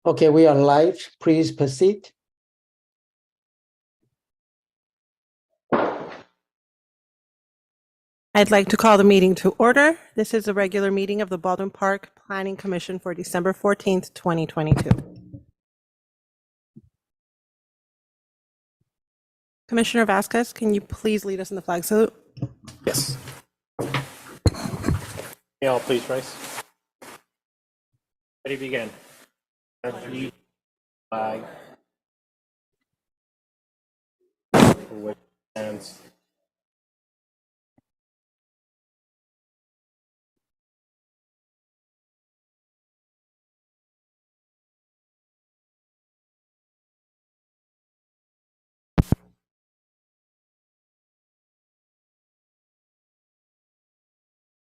Okay, we are live. Please proceed. I'd like to call the meeting to order. This is a regular meeting of the Baldwin Park Planning Commission for December 14th, 2022. Commissioner Vasquez, can you please lead us in the flag salute? Yes. May all please rise. Ready to begin. Flag. For which stands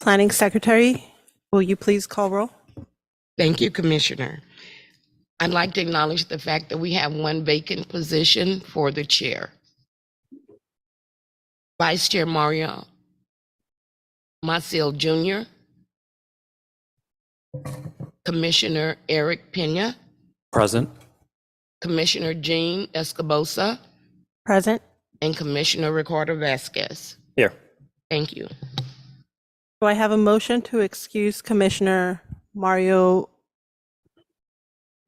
Planning Secretary, will you please call roll? Thank you, Commissioner. I'd like to acknowledge the fact that we have one vacant position for the chair. Vice Chair Mario Maciel Jr., Commissioner Eric Pena, Present. Commissioner Jean Escobosa, Present. and Commissioner Ricardo Vasquez. here. Thank you. Do I have a motion to excuse Commissioner Mario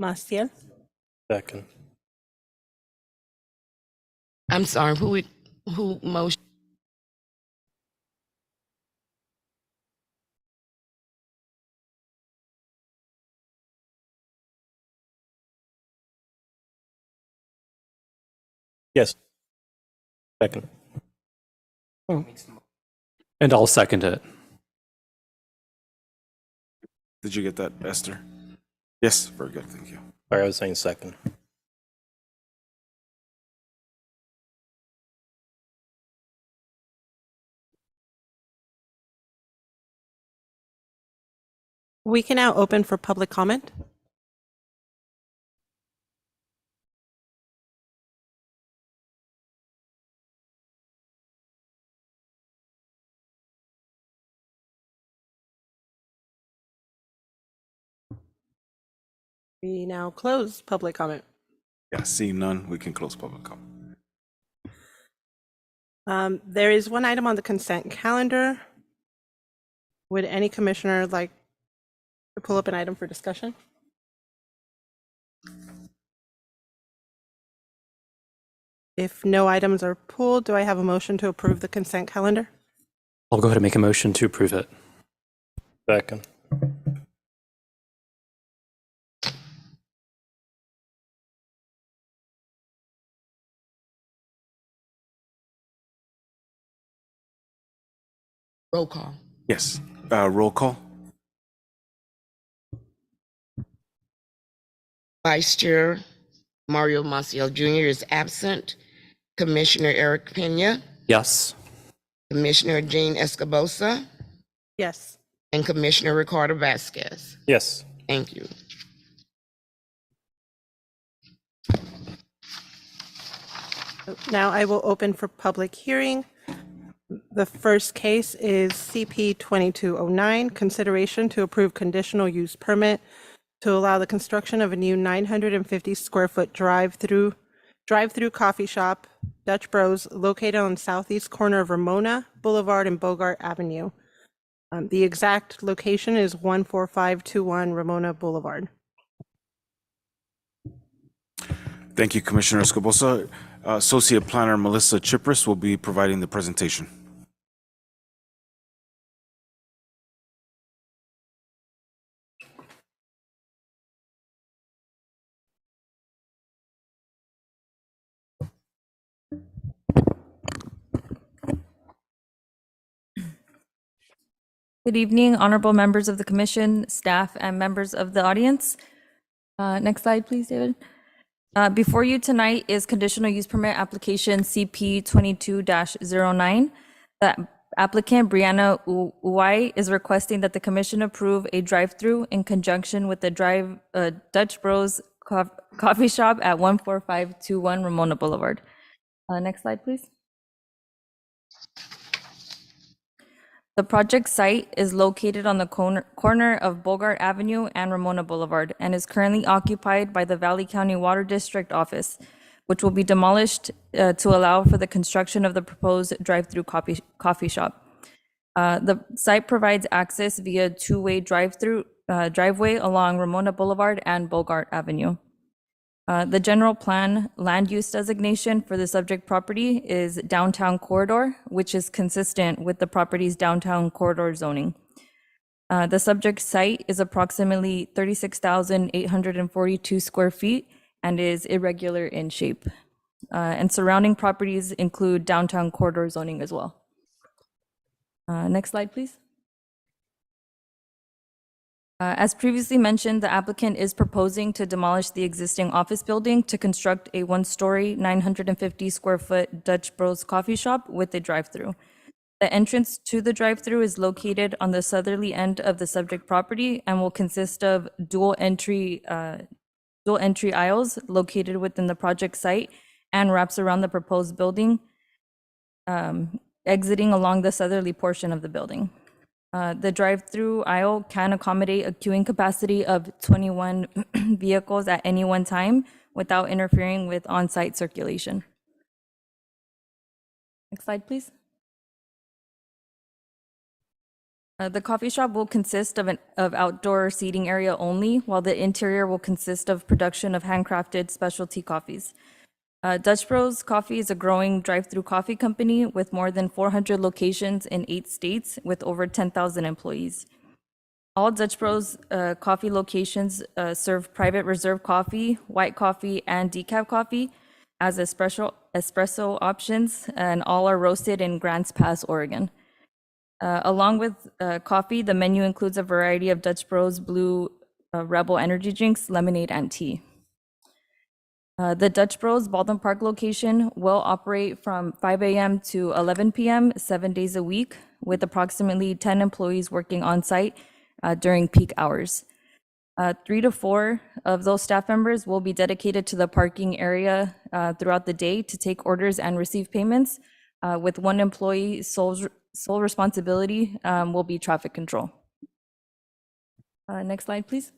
Maciel? Second. I'm sorry, who motion? Yes. Second. And I'll second it. Did you get that, Esther? Yes, very good, thank you. Sorry, I was saying second. We can now open for public comment. We now close public comment. Yeah, seeing none, we can close public comment. There is one item on the consent calendar. Would any commissioner like to pull up an item for discussion? If no items are pulled, do I have a motion to approve the consent calendar? I'll go ahead and make a motion to approve it. Second. Roll call. Yes, roll call. Vice Chair Mario Maciel Jr. is absent. Commissioner Eric Pena, Yes. Commissioner Jean Escobosa, Yes. and Commissioner Ricardo Vasquez. Yes. Thank you. Now I will open for public hearing. The first case is CP 2209, consideration to approve conditional use permit to allow the construction of a new 950 square foot drive-through coffee shop, Dutch Bros, located on southeast corner of Ramona Boulevard and Bogart Avenue. The exact location is 14521 Ramona Boulevard. Thank you, Commissioner Escobosa. Associate Planner Melissa Chipris will be providing the presentation. Good evening, honorable members of the commission, staff, and members of the audience. Next slide, please, David. Before you tonight is conditional use permit application CP 22-09. The applicant, Brianna Uwai, is requesting that the commission approve a drive-through in conjunction with the Dutch Bros coffee shop at 14521 Ramona Boulevard. Next slide, please. The project site is located on the corner of Bogart Avenue and Ramona Boulevard and is currently occupied by the Valley County Water District office, which will be demolished to allow for the construction of the proposed drive-through coffee shop. The site provides access via two-way driveway along Ramona Boulevard and Bogart Avenue. The general plan land use designation for the subject property is downtown corridor, which is consistent with the property's downtown corridor zoning. The subject site is approximately 36,842 square feet and is irregular in shape. And surrounding properties include downtown corridor zoning as well. Next slide, please. As previously mentioned, the applicant is proposing to demolish the existing office building to construct a one-story, 950 square foot Dutch Bros coffee shop with a drive-through. The entrance to the drive-through is located on the southerly end of the subject property and will consist of dual entry aisles located within the project site and wraps around the proposed building, exiting along the southerly portion of the building. The drive-through aisle can accommodate a queuing capacity of 21 vehicles at any one time without interfering with on-site circulation. Next slide, please. The coffee shop will consist of outdoor seating area only, while the interior will consist of production of handcrafted specialty coffees. Dutch Bros Coffee is a growing drive-through coffee company with more than 400 locations in 8 states with over 10,000 employees. All Dutch Bros coffee locations serve private reserve coffee, white coffee, and decaf coffee as espresso options, and all are roasted in Grants Pass, Oregon. Along with coffee, the menu includes a variety of Dutch Bros Blue Rebel energy drinks, lemonade, and tea. The Dutch Bros Baldwin Park location will operate from 5 a.m. to 11 p.m. 7 days a week, with approximately 10 employees working on site during peak hours. 3 to 4 of those staff members will be dedicated to the parking area throughout the day to take orders and receive payments, with one employee sole responsibility will be traffic control. Next slide, please.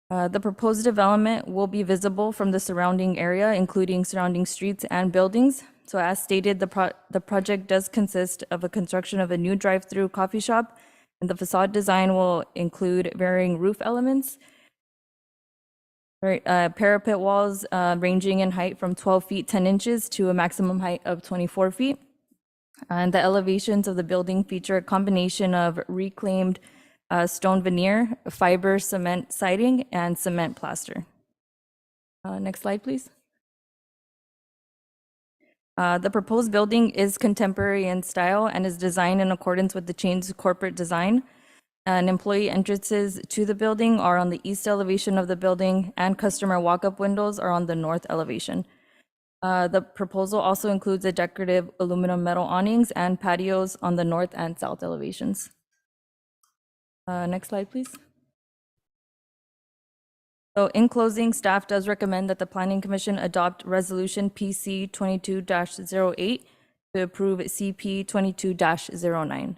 The proposed development will be visible from the surrounding area, including surrounding streets and buildings. So as stated, the project does consist of a construction of a new drive-through coffee shop, and the facade design will include varying roof elements, parapet walls ranging in height from 12 feet 10 inches to a maximum height of 24 feet. And the elevations of the building feature a combination of reclaimed stone veneer, fiber cement siding, and cement plaster. Next slide, please. The proposed building is contemporary in style and is designed in accordance with the chain's corporate design. And employee entrances to the building are on the east elevation of the building, and customer walk-up windows are on the north elevation. The proposal also includes a decorative aluminum metal awnings and patios on the north and south elevations. Next slide, please. So in closing, staff does recommend that the Planning Commission adopt Resolution PC 22-08 to approve CP 22-09.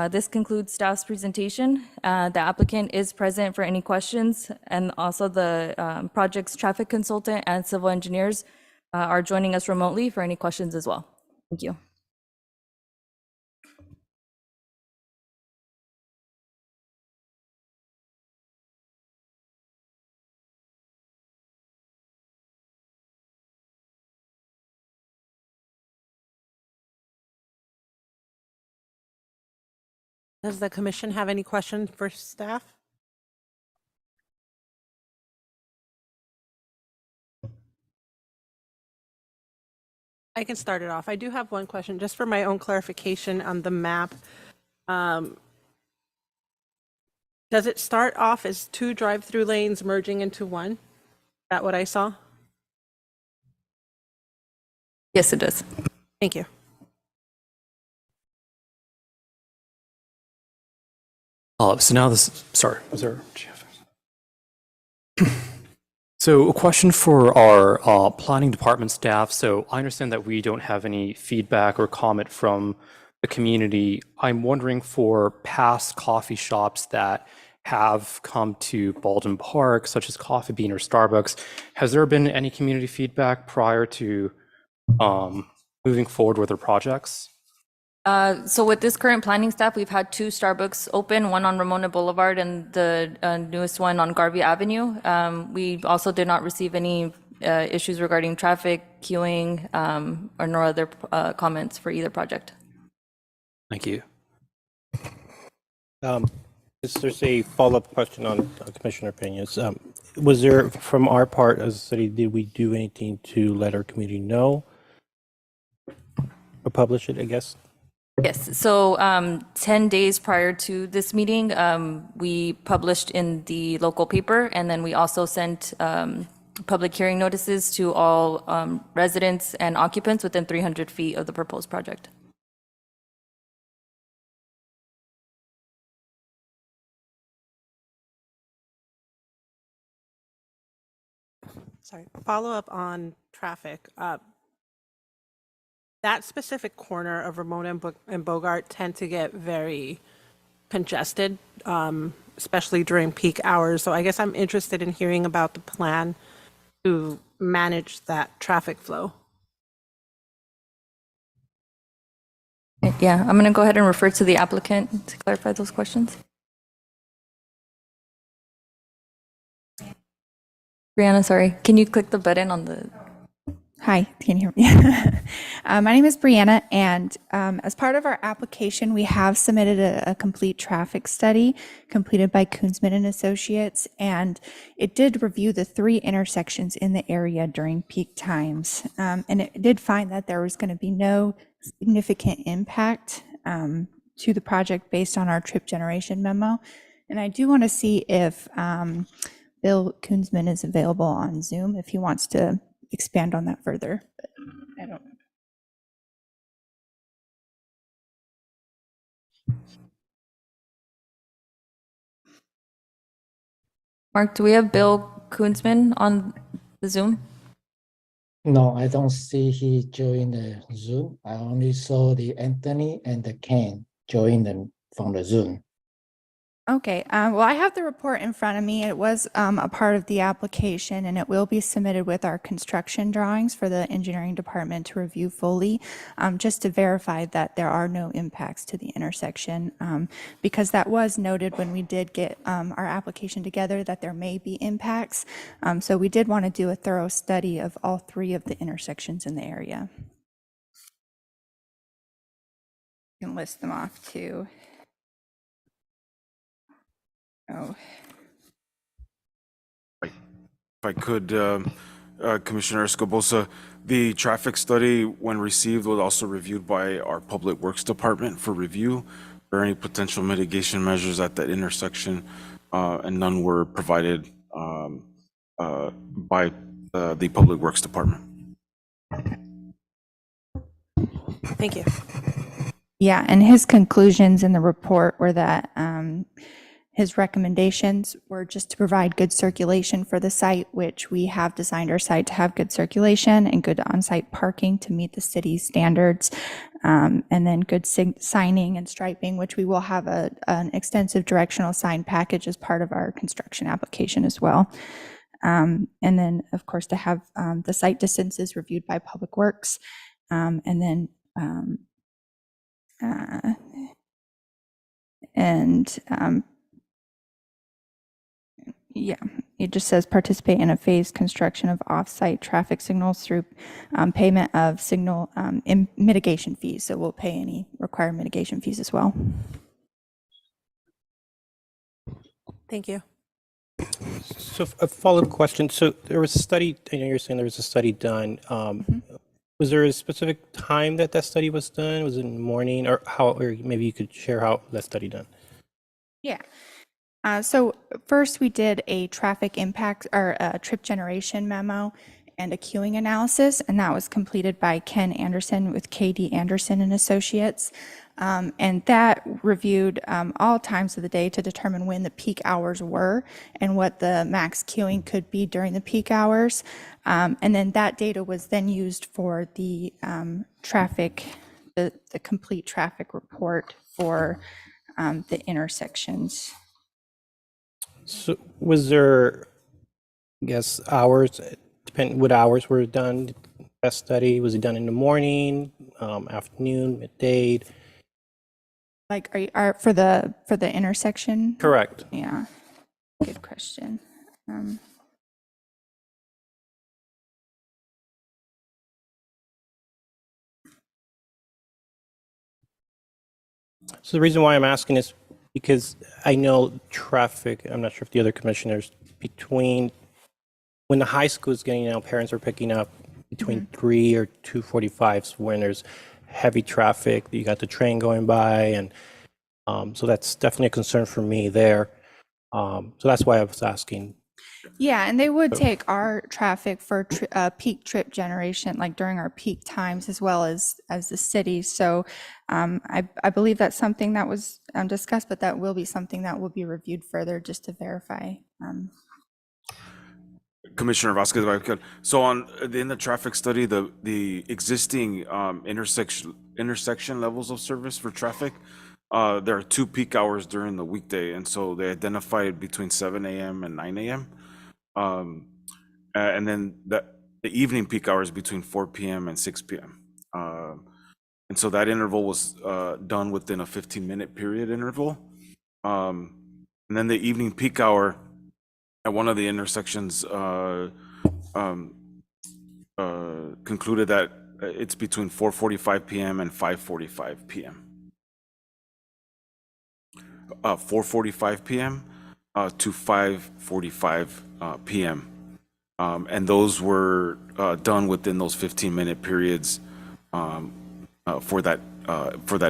This concludes staff's presentation. The applicant is present for any questions, and also the project's traffic consultant and civil engineers are joining us remotely for any questions as well. Thank you. Does the commission have any questions for staff? I can start it off. I do have one question just for my own clarification on the map. Does it start off as 2 drive-through lanes merging into one? Is that what I saw? Yes, it does. Thank you. So now this, sorry, was there? So a question for our planning department staff. So I understand that we don't have any feedback or comment from the community. I'm wondering for past coffee shops that have come to Baldwin Park, such as Coffee Bean or Starbucks, has there been any community feedback prior to moving forward with their projects? So with this current planning staff, we've had 2 Starbucks open, one on Ramona Boulevard and the newest one on Garvey Avenue. We also did not receive any issues regarding traffic, queuing, or nor other comments for either project. Thank you. There's a follow-up question on Commissioner opinions. Was there, from our part as a city, did we do anything to let our community know or publish it, I guess? Yes, so 10 days prior to this meeting, we published in the local paper, and then we also sent public hearing notices to all residents and occupants within 300 feet of the proposed project. Sorry, follow up on traffic. That specific corner of Ramona and Bogart tend to get very congested, especially during peak hours. So I guess I'm interested in hearing about the plan to manage that traffic flow. Yeah, I'm going to go ahead and refer to the applicant to clarify those questions. Brianna, sorry, can you click the button on the... Hi, can you hear me? My name is Brianna, and as part of our application, we have submitted a complete traffic study completed by Koonsman and Associates, and it did review the 3 intersections in the area during peak times. And it did find that there was going to be no significant impact to the project based on our trip generation memo. And I do want to see if Bill Koonsman is available on Zoom if he wants to expand on that further. But I don't know. Mark, do we have Bill Koonsman on the Zoom? No, I don't see he joined the Zoom. I only saw the Anthony and the Ken join them from the Zoom. Okay, well, I have the report in front of me. It was a part of the application, and it will be submitted with our construction drawings for the engineering department to review fully, just to verify that there are no impacts to the intersection, because that was noted when we did get our application together that there may be impacts. So we did want to do a thorough study of all 3 of the intersections in the area. You can list them off too. Oh. If I could, Commissioner Escobosa, the traffic study, when received, was also reviewed by our Public Works Department for review for any potential mitigation measures at that intersection, and none were provided by the Public Works Department. Thank you. Yeah, and his conclusions in the report were that his recommendations were just to provide good circulation for the site, which we have designed our site to have good circulation and good on-site parking to meet the city's standards, and then good signing and striping, which we will have an extensive directional sign package as part of our construction application as well. And then, of course, to have the site distances reviewed by Public Works, and then yeah, it just says participate in a phased construction of off-site traffic signals through payment of signal mitigation fees. So we'll pay any required mitigation fees as well. Thank you. So a follow-up question. So there was a study, I know you're saying there was a study done. Was there a specific time that that study was done? Was it in the morning, or how, or maybe you could share how that study done? Yeah. So first we did a traffic impact or a trip generation memo and a queuing analysis, and that was completed by Ken Anderson with KD Anderson and Associates. And that reviewed all times of the day to determine when the peak hours were and what the max queuing could be during the peak hours. And then that data was then used for the traffic, the complete traffic report for the intersections. So was there, I guess, hours, depending what hours were done, that study? Was it done in the morning, afternoon, midday? Like, are for the intersection? Correct. Yeah, good question. So the reason why I'm asking is because I know traffic, I'm not sure if the other commissioners, between when the high school is getting out, parents are picking up between 3 or 2:45 when there's heavy traffic, you got the train going by, and so that's definitely a concern for me there. So that's why I was asking. Yeah, and they would take our traffic for peak trip generation, like during our peak times, as well as the city. So I believe that's something that was discussed, but that will be something that will be reviewed further just to verify. Commissioner Vasquez, if I could. So in the traffic study, the existing intersection levels of service for traffic, there are 2 peak hours during the weekday, and so they identified between 7 a.m. and 9 a.m. And then the evening peak hours between 4 p.m. and 6 p.m. And so that interval was done within a 15-minute period interval. And then the evening peak hour at one of the intersections concluded that it's between 4:45 p.m. and 5:45 p.m. 4:45 p.m. To 5:45 p.m. And those were done within those 15-minute periods for that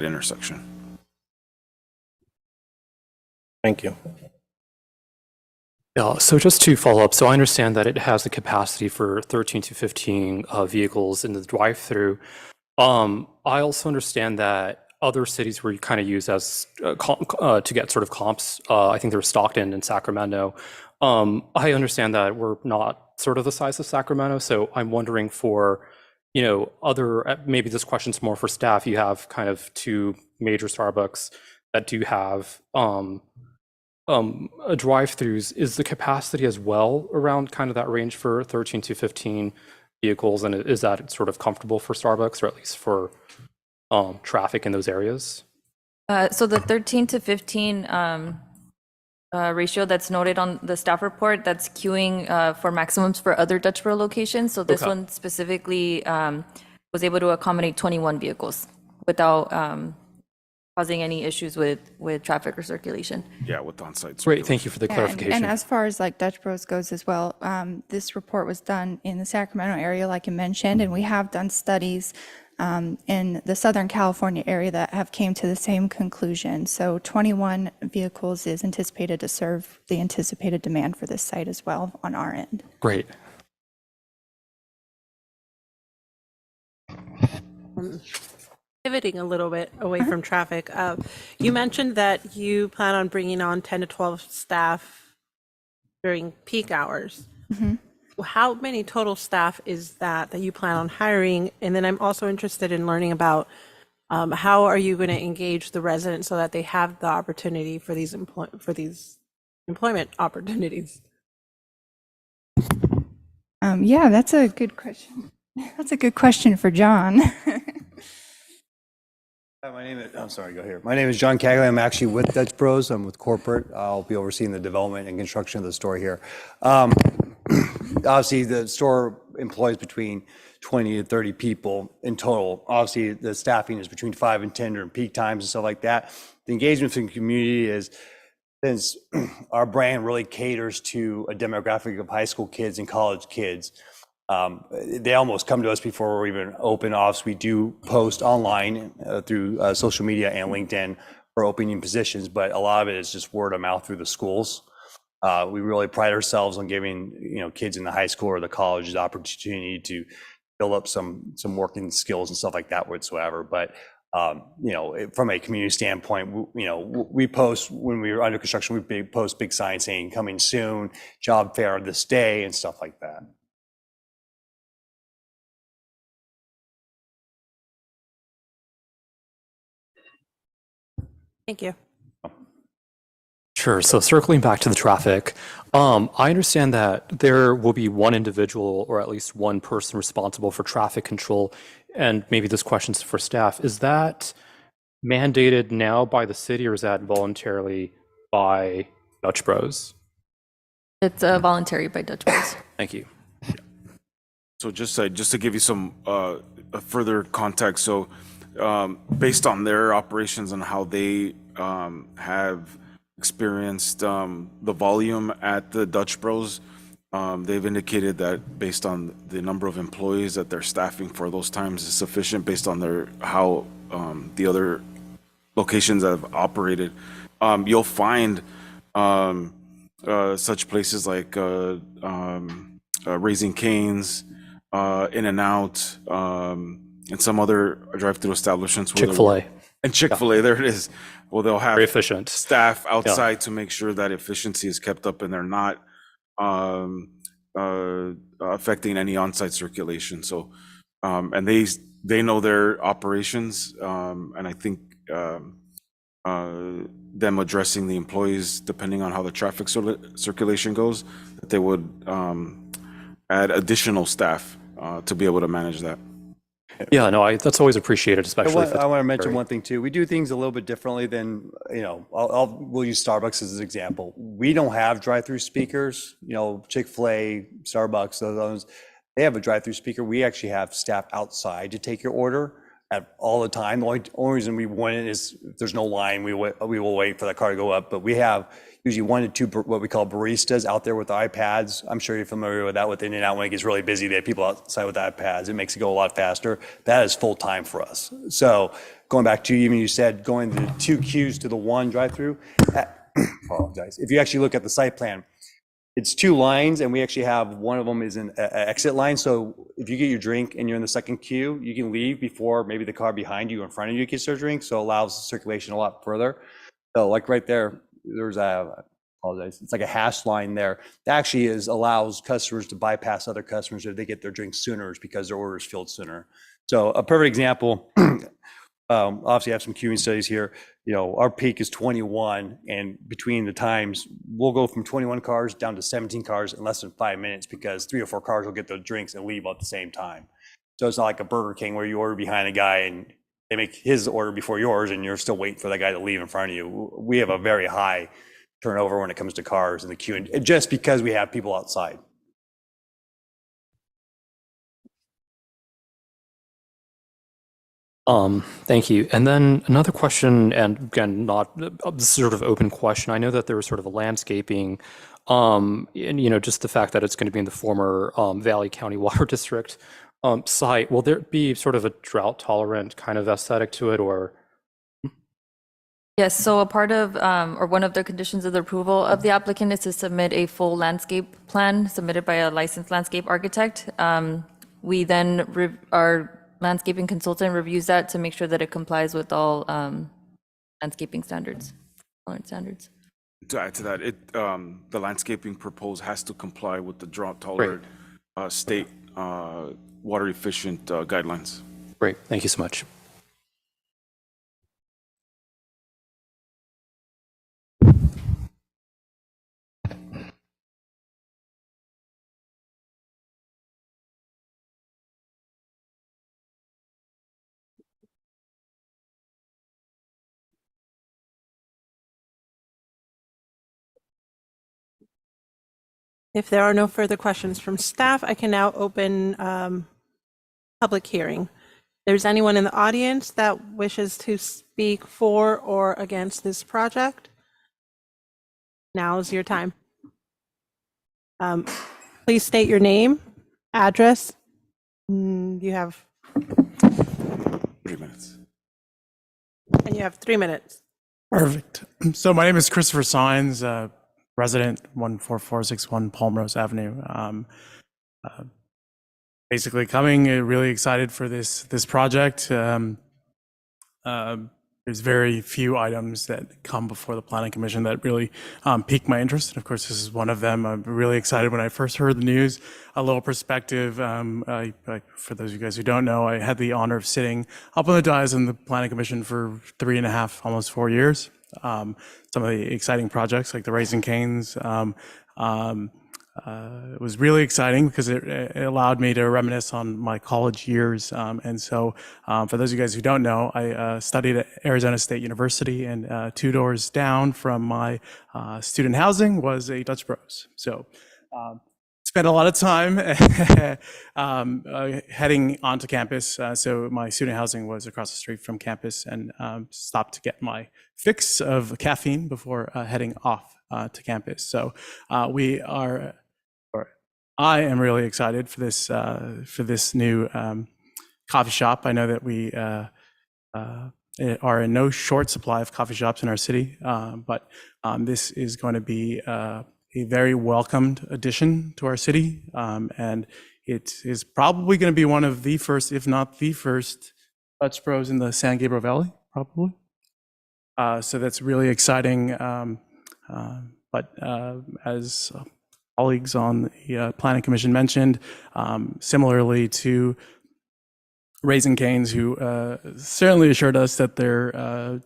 intersection. Thank you. Yeah, so just to follow up, so I understand that it has the capacity for 13 to 15 vehicles in the drive-through. I also understand that other cities were kind of used as to get sort of comps. I think there was Stockton and Sacramento. I understand that we're not sort of the size of Sacramento, so I'm wondering for, other, maybe this question's more for staff. You have kind of 2 major Starbucks that do have drive-throughs. Is the capacity as well around kind of that range for 13 to 15 vehicles, and is that sort of comfortable for Starbucks, or at least for traffic in those areas? So the 13 to 15 ratio that's noted on the staff report, that's queuing for maximums for other Dutchboro locations. So this Okay. one specifically was able to accommodate 21 vehicles without causing any issues with traffic or circulation. Yeah, with on-site. Great, thank you for the Yeah, clarification. and as far as like Dutch Bros goes as well, this report was done in the Sacramento area, like you mentioned, and we have done studies in the Southern California area that have came to the same conclusion. So 21 vehicles is anticipated to serve the anticipated demand for this site as well on our end. Great. Pivoting a little bit away from traffic, you mentioned that you plan on bringing on 10 to 12 staff during peak hours. How many total staff is that you plan on hiring? And then I'm also interested in learning about how are you going to engage the residents so that they have the opportunity for these employment opportunities? Yeah, that's a good question. That's a good question for John. Hi, I'm sorry, go here. My name is John Cagley. I'm actually with Dutch Bros. I'm with corporate. I'll be overseeing the development and construction of the store here. Obviously, the store employs between 20 to 30 people in total. Obviously, the staffing is between 5 and 10 during peak times and stuff like that. The engagement from the community is, since our brand really caters to a demographic of high school kids and college kids, they almost come to us before we're even open office. We do post online through social media and LinkedIn for opening positions, but a lot of it is just word of mouth through the schools. We really pride ourselves on giving kids in the high school or the college the opportunity to build up some working skills and stuff like that whatsoever. But From a community standpoint, we post when we were under construction, we post big signs saying coming soon, job fair this day and stuff like that. Thank you. Sure. So circling back to the traffic, I understand that there will be one individual or at least one person responsible for traffic control. And maybe this question's for staff. Is that mandated now by the city, or is that voluntarily by Dutch Bros? It's voluntary by Dutch Bros. Thank you. So just to give you some further context, so based on their operations and how they have experienced the volume at the Dutch Bros, they've indicated that based on the number of employees that they're staffing for those times is sufficient based on how the other locations that have operated. You'll find such places like Raising Cane's, In-N-Out, and some other drive-through establishments. Chick-fil-A. And Chick-fil-A, there it is. Well, they'll have Very efficient staff outside to make sure that efficiency is kept up and they're not affecting any on-site circulation. So, and they know their operations, and I think them addressing the employees, depending on how the traffic circulation goes, that they would add additional staff to be able to manage that. Yeah, no, that's always appreciated, especially. I want to mention one thing too. We do things a little bit differently than, we'll use Starbucks as an example. We don't have drive-through speakers, Chick-fil-A, Starbucks, those, they have a drive-through speaker. We actually have staff outside to take your order all the time. The only reason we wouldn't is if there's no line, we will wait for that car to go up. But we have usually 1 to 2 what we call baristas out there with iPads. I'm sure you're familiar with that with In-N-Out. When it gets really busy, they have people outside with iPads. It makes it go a lot faster. That is full time for us. So going back to you said going the 2 queues to the 1 drive-through. Apologize. If you actually look at the site plan, it's 2 lines, and we actually have one of them is an exit line. So if you get your drink and you're in the second queue, you can leave before maybe the car behind you or in front of you gets their drink. So it allows circulation a lot further. So like right there, there's it's like a hash line there. That actually allows customers to bypass other customers if they get their drinks sooner because their order is filled sooner. So a perfect example, obviously I have some queuing studies here. Our peak is 21, and between the times, we'll go from 21 cars down to 17 cars in less than 5 minutes because 3 or 4 cars will get their drinks and leave at the same time. So it's not like a Burger King where you order behind a guy and they make his order before yours and you're still waiting for that guy to leave in front of you. We have a very high turnover when it comes to cars in the queue, and just because we have people outside. Thank you. And then another question, and again, not a sort of open question. I know that there was sort of a landscaping, and just the fact that it's going to be in the former Valley County Water District site. Will there be sort of a drought tolerant kind of aesthetic to it, or? Yes, so a part of, or one of the conditions of the approval of the applicant is to submit a full landscape plan submitted by a licensed landscape architect. We then, our landscaping consultant reviews that to make sure that it complies with all landscaping standards, tolerance standards. To add to that, the landscaping proposed has to comply with the drought tolerant state water efficient guidelines. Great, thank you so much. If there are no further questions from staff, I can now open public hearing. If there's anyone in the audience that wishes to speak for or against this project, now's your time. Please state your name, address. You have 3 minutes. And you have 3 minutes. Perfect. So my name is Christopher Sines, resident 14461 Palmrose Avenue. Basically coming really excited for this project. there's very few items that come before the Planning Commission that really pique my interest. And of course, this is one of them. I'm really excited when I first heard the news. A little perspective, for those of you guys who don't know, I had the honor of sitting up on the dais in the Planning Commission for 3.5, almost 4 years. Some of the exciting projects like the Raising Cane's, it was really exciting because it allowed me to reminisce on my college years. And so for those of you guys who don't know, I studied at Arizona State University, and 2 doors down from my student housing was a Dutch Bros. So spent a lot of time heading onto campus. So my student housing was across the street from campus, and stopped to get my fix of caffeine before heading off to campus. So I am really excited for this new coffee shop. I know that we are in no short supply of coffee shops in our city, but this is going to be a very welcomed addition to our city, and it is probably going to be one of the first, if not the first, Dutch Bros in the San Gabriel Valley, probably. So that's really exciting. But as colleagues on the Planning Commission mentioned, similarly to Raising Cane's, who certainly assured us that their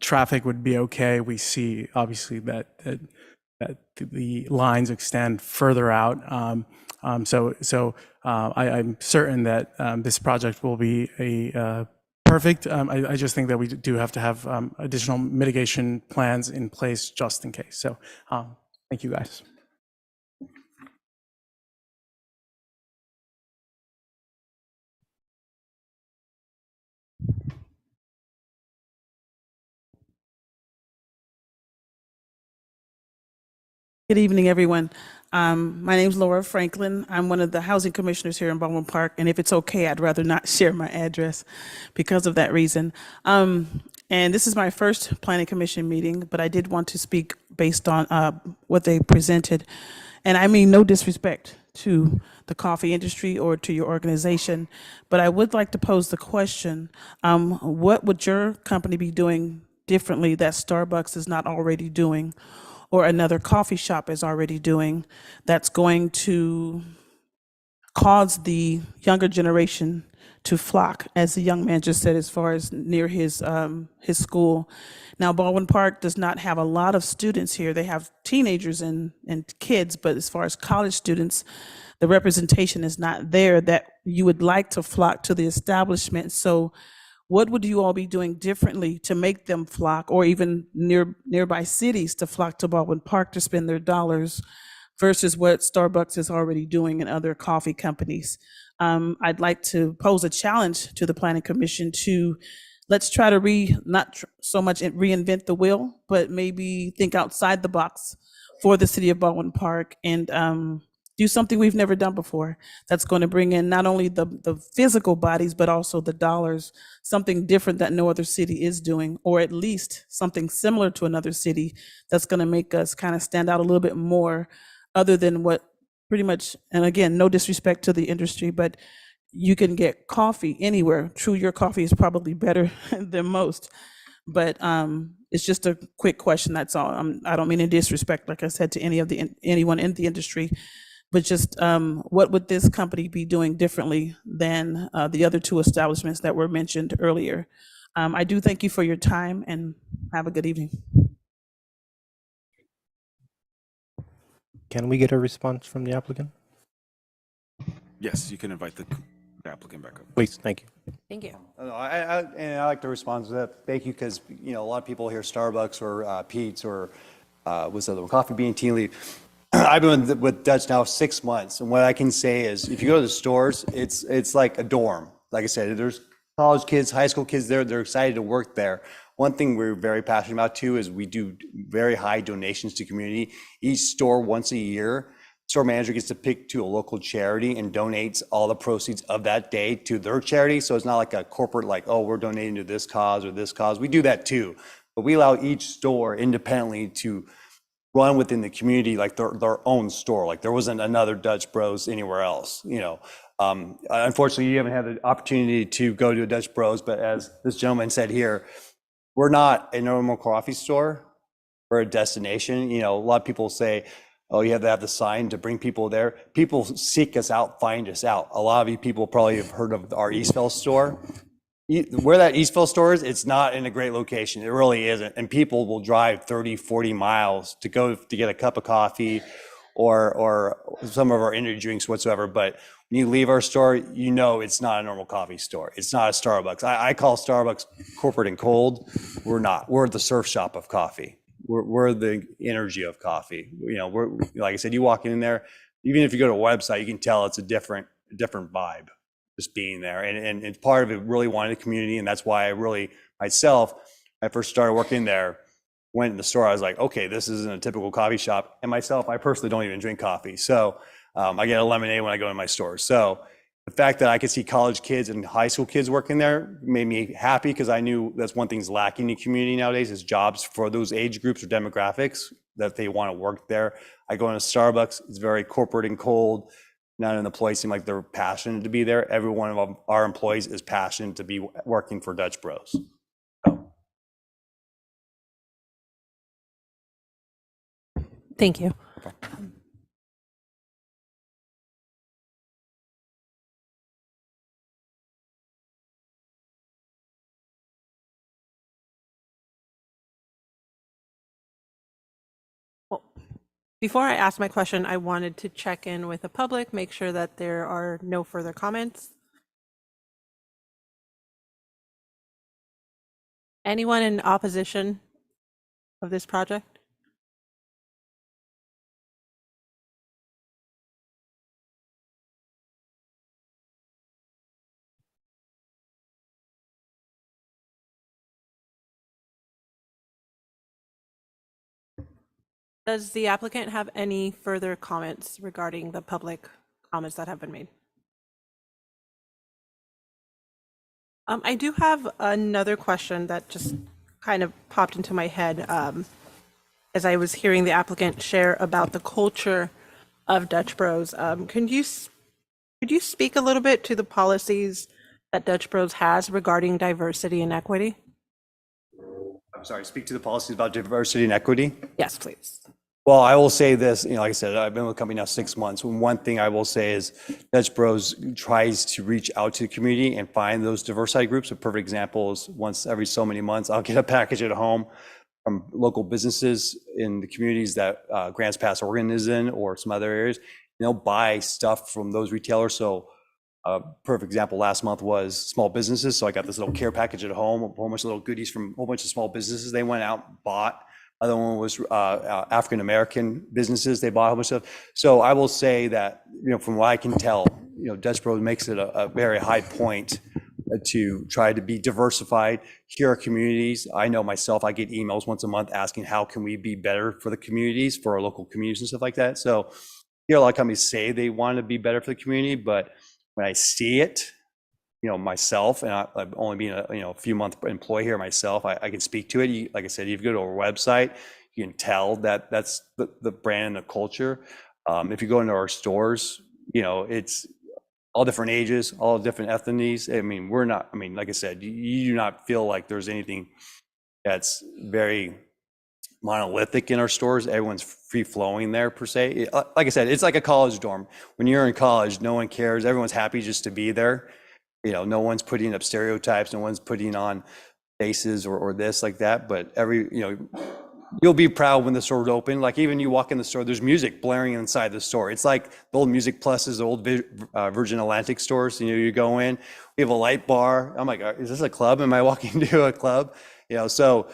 traffic would be okay. We see obviously that the lines extend further out. So I'm certain that this project will be a perfect. I just think that we do have to have additional mitigation plans in place just in case. So thank you guys. Good evening, everyone. My name is Laura Franklin. I'm one of the housing commissioners here in Baldwin Park, and if it's okay, I'd rather not share my address because of that reason. And this is my first Planning Commission meeting, but I did want to speak based on what they presented. And I mean no disrespect to the coffee industry or to your organization, but I would like to pose the question, what would your company be doing differently that Starbucks is not already doing, or another coffee shop is already doing, that's going to cause the younger generation to flock, as the young man just said, as far as near his school. Now, Baldwin Park does not have a lot of students here. They have teenagers and kids, but as far as college students, the representation is not there that you would like to flock to the establishment. So what would you all be doing differently to make them flock, or even nearby cities to flock to Baldwin Park to spend their dollars, versus what Starbucks is already doing and other coffee companies? I'd like to pose a challenge to the Planning Commission to let's try to not so much reinvent the wheel, but maybe think outside the box for the city of Baldwin Park, and do something we've never done before that's going to bring in not only the physical bodies, but also the dollars, something different that no other city is doing, or at least something similar to another city that's going to make us kind of stand out a little bit more, other than what pretty much, and again, no disrespect to the industry, but you can get coffee anywhere. True, your coffee is probably better than most, but it's just a quick question, that's all. I don't mean to disrespect, like I said, to anyone in the industry, but just what would this company be doing differently than the other 2 establishments that were mentioned earlier? I do thank you for your time, and have a good evening. Can we get a response from the applicant? Yes, you can invite the applicant back up. Please, thank you. Thank you. I like to respond to that. Thank you, because a lot of people hear Starbucks or Pete's or what's the other one, Coffee Bean Tea Leaf. I've been with Dutch now 6 months, and what I can say is, if you go to the stores, it's like a dorm. Like I said, there's college kids, high school kids there. They're excited to work there. One thing we're very passionate about too is we do very high donations to community. Each store, once a year, store manager gets to pick to a local charity and donates all the proceeds of that day to their charity. So it's not like a corporate, like, oh, we're donating to this cause or this cause. We do that too, but we allow each store independently to run within the community like their own store. Like there wasn't another Dutch Bros anywhere else, Unfortunately, you haven't had the opportunity to go to a Dutch Bros, but as this gentleman said here, we're not a normal coffee store. We're a destination. You know, a lot of people say, oh, you have to have the sign to bring people there. People seek us out, find us out. A lot of you people probably have heard of our Eastville store. Where that Eastville store is, it's not in a great location. It really isn't. And people will drive 30, 40 miles to go to get a cup of coffee or some of our energy drinks whatsoever. But when you leave our store, you know it's not a normal coffee store. It's not a Starbucks. I call Starbucks corporate and cold. We're not. We're the surf shop of coffee. We're the energy of coffee. You know, we're, like I said, you walk in there, even if you go to a website, you can tell it's a different vibe just being there. And it's part of it really wanting the community. And that's why I really, myself, I first started working there, went in the store, I was like, okay, this isn't a typical coffee shop. And myself, I personally don't even drink coffee. So I get a lemonade when I go in my store. So the fact that I could see college kids and high school kids working there made me happy, because I knew that's one thing's lacking in the community nowadays is jobs for those age groups or demographics that they want to work there. I go into Starbucks, it's very corporate and cold. None of the employees seem like they're passionate to be there. Every one of our employees is passionate to be working for Dutch Bros. Thank you. Well, before I ask my question, I wanted to check in with the public, make sure that there are no further comments. Anyone in opposition of this project? Does the applicant have any further comments regarding the public comments that have been made? I do have another question that just kind of popped into my head as I was hearing the applicant share about the culture of Dutch Bros. Could you speak a little bit to the policies that Dutch Bros has regarding diversity and equity? I'm sorry, speak to the policies about diversity and equity? Yes, please. Well, I will say this, you know, like I said, I've been with the company now 6 months. One thing I will say is Dutch Bros tries to reach out to the community and find those diversity groups. A perfect example is once every so many months, I'll get a package at home from local businesses in the communities that Grants Pass, Oregon is in, or some other areas. And they'll buy stuff from those retailers. So a perfect example last month was small businesses. So I got this little care package at home, a whole bunch of little goodies from a whole bunch of small businesses. They went out and bought. Other one was African-American businesses. They bought a whole bunch of stuff. So I will say that, you know, from what I can tell, you know, Dutch Bros makes it a very high point to try to be diversified. Here are communities. I know myself, I get emails once a month asking how can we be better for the communities, for our local communities and stuff like that. So you know, a lot of companies say they want to be better for the community, but when I see it, you know, myself, and I've only been a few month employee here myself, I can speak to it. Like I said, if you go to our website, you can tell that that's the brand and the culture. If you go into our stores, you know, it's all different ages, all different ethnicities. I mean, like I said, you do not feel like there's anything that's very monolithic in our stores. Everyone's free flowing there per se. Like I said, it's like a college dorm. When you're in college, no one cares. Everyone's happy just to be there. You know, no one's putting up stereotypes, no one's putting on faces or this like that, but you'll be proud when the store's open. Like even you walk in the store, there's music blaring inside the store. It's like the old Music Pluses, the old Virgin Atlantic stores. You know, you go in, we have a light bar. I'm like, is this a club? Am I walking to a club? You know, so,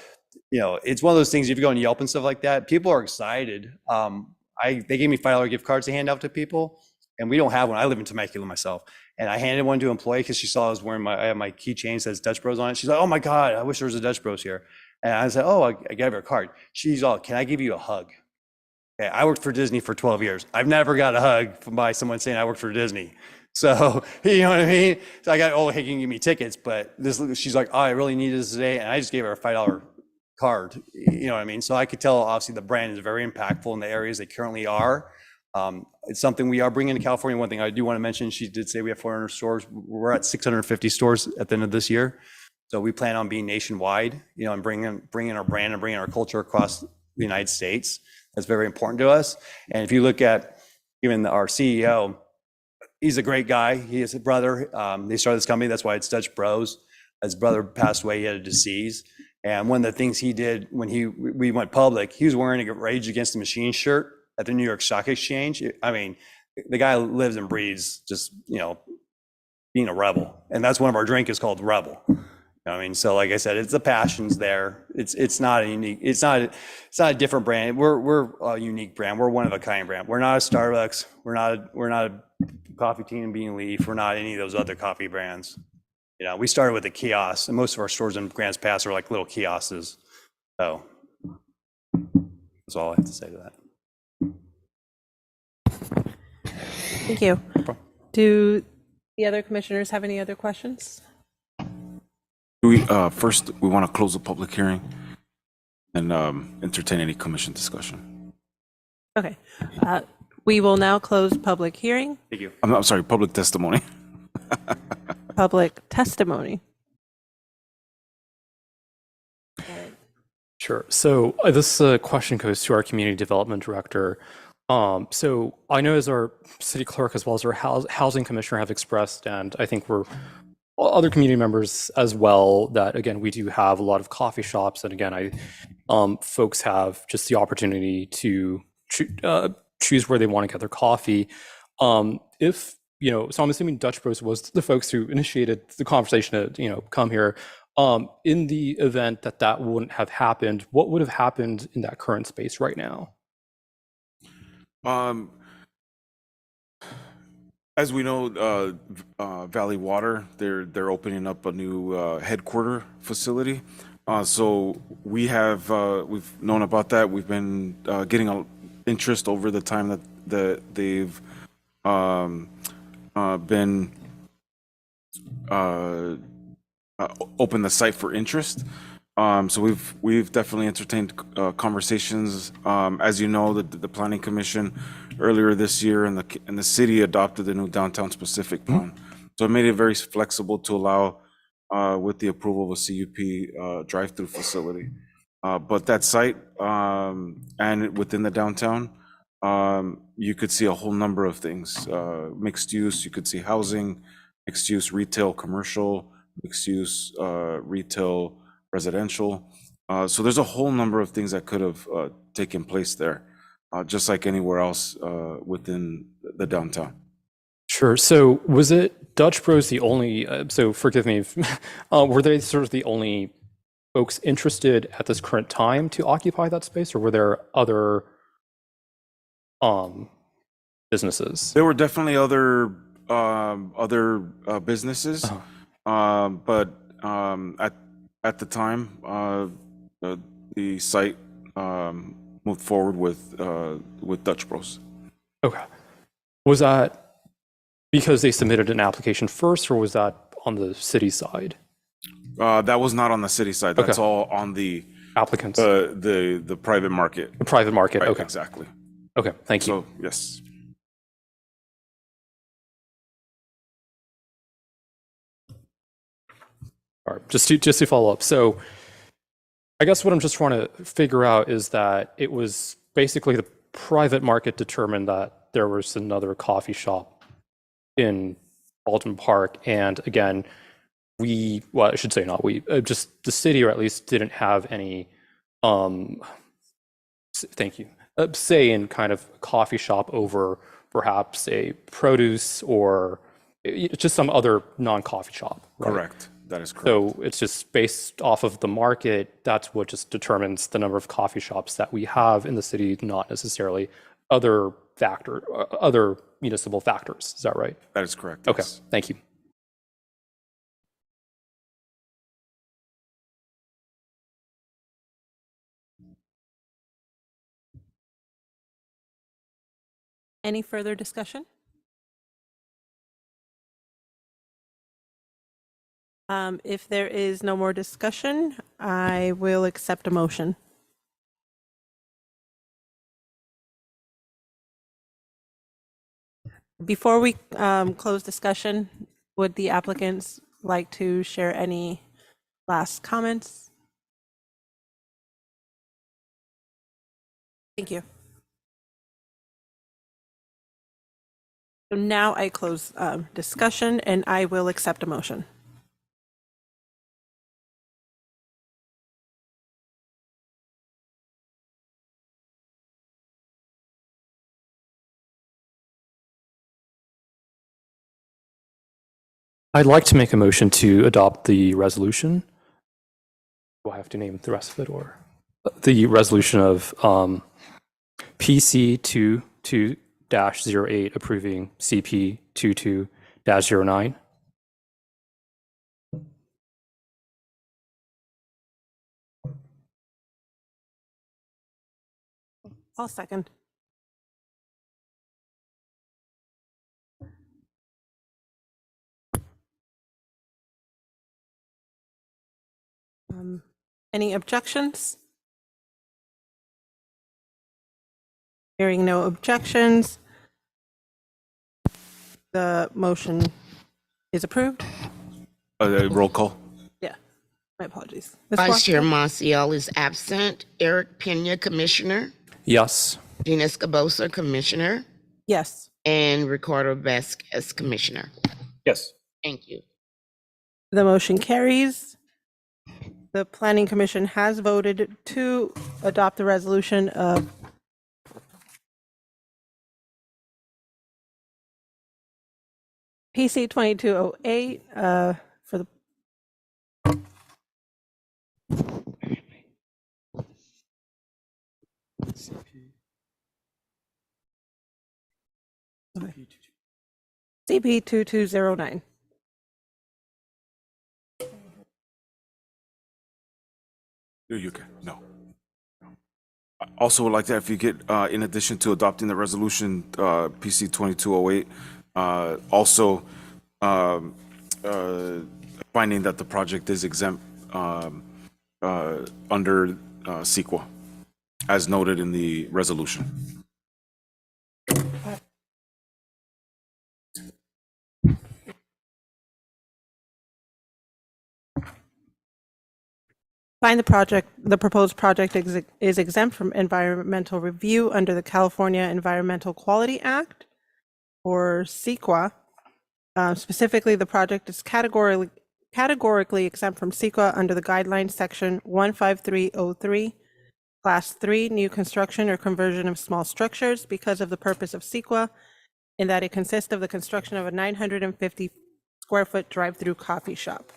you know, it's one of those things, if you go on Yelp and stuff like that, people are excited. They gave me $5 gift cards to hand out to people, and we don't have one. I live in Temecula myself. And I handed one to an employee because she saw I was wearing I have my keychain says Dutch Bros on it. She's like, oh my God, I wish there was a Dutch Bros here. And I said, oh, I gave her a card. She's all, can I give you a hug? Okay, I worked for Disney for 12 years. I've never got a hug by someone saying I worked for Disney. So, you know what I mean? So I got, oh, hey, can you give me tickets? But she's like, oh, I really need this today. And I just gave her a $5 card. You know what I mean? So I could tell, obviously, the brand is very impactful in the areas they currently are. It's something we are bringing to California. One thing I do want to mention, she did say we have 400 stores. We're at 650 stores at the end of this year. So we plan on being nationwide, you know, and bringing our brand and bringing our culture across the United States. That's very important to us. And if you look at even our CEO, he's a great guy. He is a brother. They started this company. That's why it's Dutch Bros. His brother passed away. He had a disease. And one of the things he did when we went public, he was wearing a Rage Against the Machine shirt at the New York Stock Exchange. I mean, the guy lives and breathes just, you know, being a rebel. And that's one of our drink is called Rebel. I mean, so like I said, it's the passions there. It's not a unique, it's not a different brand. We're a unique brand. We're one of a kind brand. We're not a Starbucks. We're not a Coffee Tea and Bean Leaf. We're not any of those other coffee brands. You know, we started with a kiosk, and most of our stores in Grants Pass are like little kiosks. So that's all I have to say to that. Thank you. Do the other commissioners have any other questions? First, we want to close the public hearing and entertain any commission discussion. Okay. We will now close public hearing. Thank you. I'm sorry, public testimony. Public testimony. Sure. So this question goes to our community development director. So I know as our city clerk as well as our housing commissioner have expressed, and I think we're other community members as well, that again, we do have a lot of coffee shops. And again, folks have just the opportunity to choose where they want to get their coffee. If, you know, so I'm assuming Dutch Bros was the folks who initiated the conversation to, you know, come here. In the event that that wouldn't have happened, what would have happened in that current space right now? As we know, Valley Water, they're opening up a new headquarter facility. So we've known about that. We've been getting a interest over the time that they've been open the site for interest. So we've definitely entertained conversations. As you know, the Planning Commission earlier this year and the city adopted the new downtown specific plan. So it made it very flexible to allow with the approval of a CUP drive-through facility. But that site and within the downtown, you could see a whole number of things. Mixed use, you could see housing, mixed use retail, commercial, mixed use retail, residential. So there's a whole number of things that could have taken place there, just like anywhere else within the downtown. Sure. So was it Dutch Bros the only, so forgive me, were they sort of the only folks interested at this current time to occupy that space, or were there other businesses? There were definitely other businesses, but at the time, the site moved forward with Dutch Bros. Okay. Was that because they submitted an application first, or was that on the city side? That was not on the city side. That's all on the applicants. The private market. The private market. Right, okay. Exactly. Okay. Thank you. So yes. All right. Just to follow up. So I guess what I'm just trying to figure out is that it was basically the private market determined that there was another coffee shop in Baldwin Park. And again, well, I should say not we, just the city, or at least didn't have any, thank you, say in kind of coffee shop over perhaps a produce or just some other non-coffee shop. Right? Correct. That is correct. So it's just based off of the market. That's what just determines the number of coffee shops that we have in the city, not necessarily other municipal factors. Is that right? That is correct. Okay. Yes. Thank you. Any further discussion? If there is no more discussion, I will accept a motion. Before we close discussion, would the applicants like to share any last comments? Thank you. So now I close discussion and I will accept a motion. I'd like to make a motion to adopt the resolution. Do I have to name the rest of it, or the resolution of PC 22-08 approving CP 22-09? I'll second. Any objections? Hearing no objections, the motion is approved. Roll call. Yeah, my apologies. Ms. Vice Chair Foster? Maciel is absent. Eric Pena, Commissioner. Yes. Gina Escobosa, Commissioner. Yes. And Ricardo Vasquez, Commissioner. Yes. Thank you. The motion carries. The Planning Commission has voted to adopt the resolution of PC 2208 for the CP 2209. You can. No. I also would like to, if you get, in addition to adopting the resolution, PC 2208, also finding that the project is exempt under CEQA, as noted in the resolution. Find the proposed project is exempt from environmental review under the California Environmental Quality Act, or CEQA. Specifically, the project is categorically exempt from CEQA under the guidelines section 15303, class 3, new construction or conversion of small structures, because of the purpose of CEQA, in that it consists of the construction of a 950 square foot drive-through coffee shop.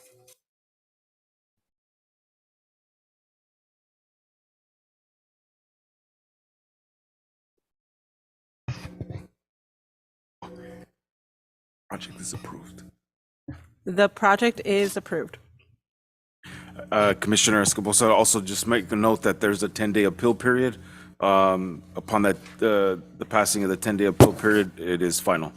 Project is approved. The project is approved. Commissioner Escobosa, also just make a note that there's a 10-day appeal period. Upon that, the passing of the 10-day appeal period, it is final.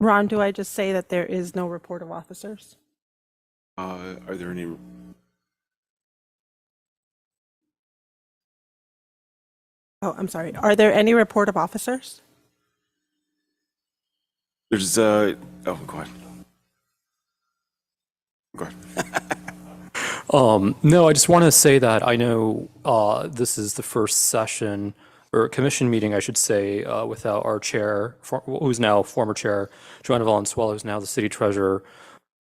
Ron, do I just say that there is no report of officers? Are there any? Oh, I'm sorry. Are there any report of officers? There's oh, go ahead. Go ahead. No, I just want to say that I know this is the first session or commission meeting, I should say, without our chair, who's now former chair, Joanna Valenzuela, who's now the city treasurer.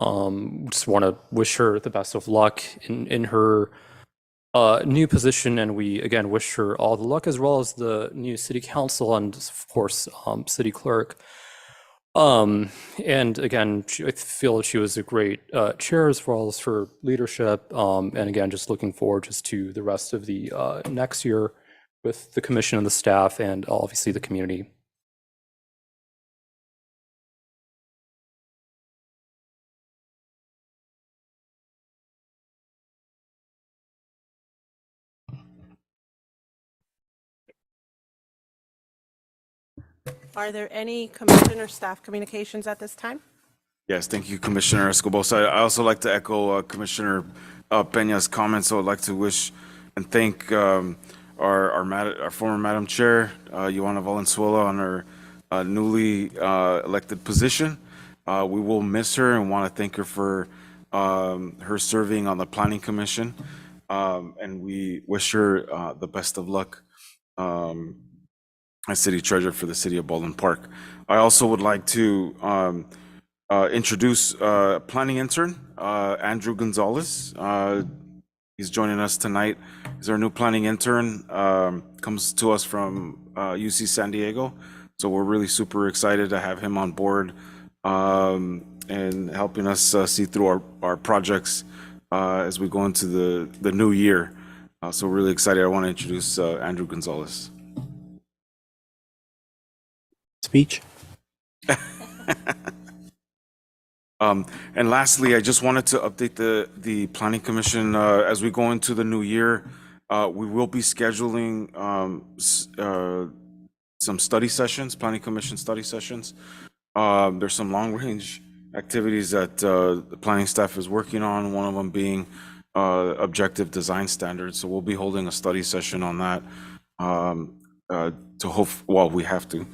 Just want to wish her the best of luck in her new position, and we again wish her all the luck, as well as the new city council and of course city clerk. And again, I feel that she was a great chair as well as her leadership. And again, just looking forward just to the rest of the next year with the commission and the staff and obviously the community. Are there any commission or staff communications at this time? Yes, thank you, Commissioner Escobosa. I also like to echo Commissioner Peña's comments. I would like to wish and thank our former Madam Chair, Ioana Valenzuela, on her newly elected position. We will miss her and want to thank her for her serving on the Planning Commission. And we wish her the best of luck as City Treasurer for the City of Baldwin Park. I also would like to introduce planning intern, Andrew Gonzalez. He's joining us tonight. He's our new planning intern, comes to us from UC San Diego. So we're really super excited to have him on board and helping us see through our projects as we go into the new year. So really excited. I want to introduce Andrew Gonzalez. Speech. And lastly, I just wanted to update the Planning Commission as we go into the new year. We will be scheduling some study sessions, Planning Commission study sessions. There's some long-range activities that the planning staff is working on, one of them being objective design standards. So we'll be holding a study session on that to hope, well, we have to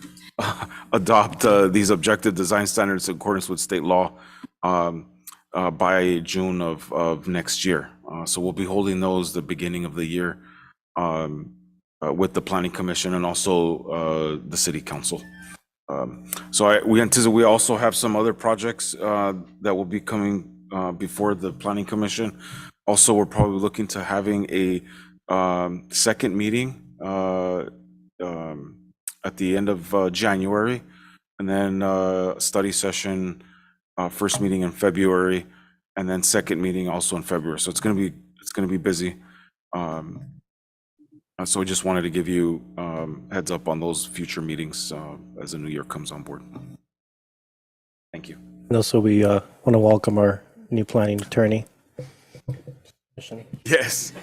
adopt these objective design standards in accordance with state law by June of next year. So we'll be holding those the beginning of the year with the Planning Commission and also the City Council. So we anticipate we also have some other projects that will be coming before the Planning Commission. Also, we're probably looking to having a second meeting at the end of January, and then a study session, first meeting in February, and then second meeting also in February. So it's going to be busy. So I just wanted to give you heads up on those future meetings as the new year comes on board. Thank you. And also, we want to welcome our new planning attorney. Yes.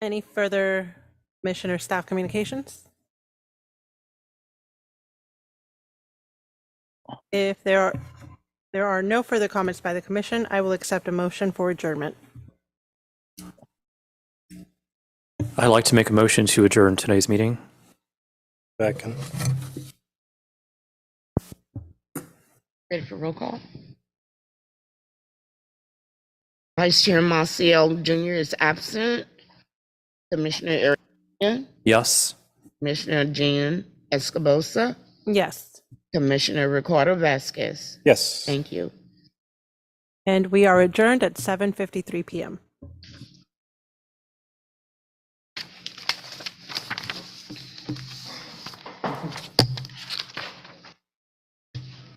Any further commission or staff communications? If there are no further comments by the commission, I will accept a motion for adjournment. I'd like to make a motion to adjourn today's meeting. Second. Ready for roll call? Vice Chair Maciel Jr. is absent. Commissioner Arias, Yes. Commissioner Jean Escobosa, Yes. Commissioner Ricardo Vasquez. Yes. Thank you. And we are adjourned at 7:53 p.m.